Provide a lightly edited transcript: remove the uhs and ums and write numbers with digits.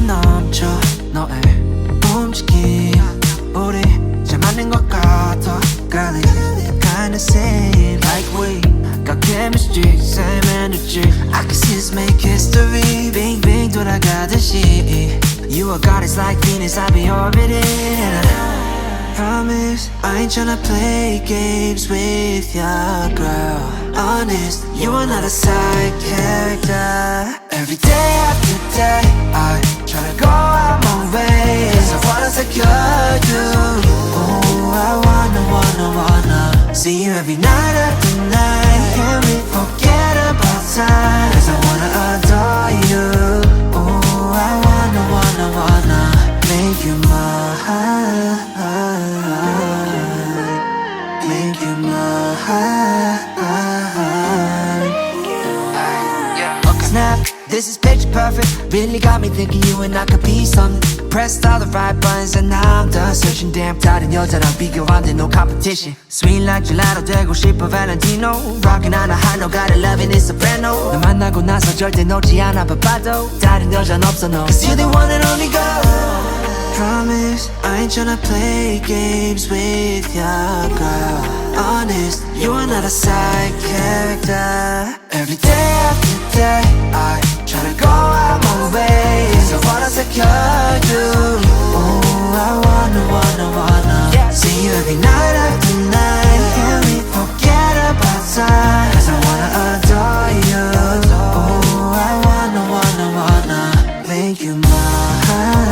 넘쳐 너의 움직임 우리 잘 맞는 것 같아 Girl, it kinda seem like we got chemistry, same energy I can see us make history 빙빙 돌아가듯이 You are goddess like Venus, I'll be orbiting Promise, I ain't tryna play games with ya, girl Honest, you are not a side character Every day after day, I tryna go out my way Cause I wanna secure you Oh, I wanna see you every night after night Can we forget about time? Cause I wanna adore you Oh, I wanna make you mine Make you mine Snap, this is picture perfect Really got me thinking you and I could be something Pressed all the right buttons and now I'm done searching Damn 다른 여자랑 비교 안 돼, no competition Sweet like gelato 되고 싶어 Valentino Rockin' on a high note, gotta love it, it's soprano 너 만나고 나서 절대 놓지 않아 바빠도 다른 여자는 없어 no Cause you're the one and only girl Promise, I ain't tryna play games with ya, girl Honest, you are not a side character Every day after day, I tryna go out my way Cause I wanna secure you Oh, I wanna see you every night after night Can we forget about time? Cause I wanna adore you Oh, I wanna make you mine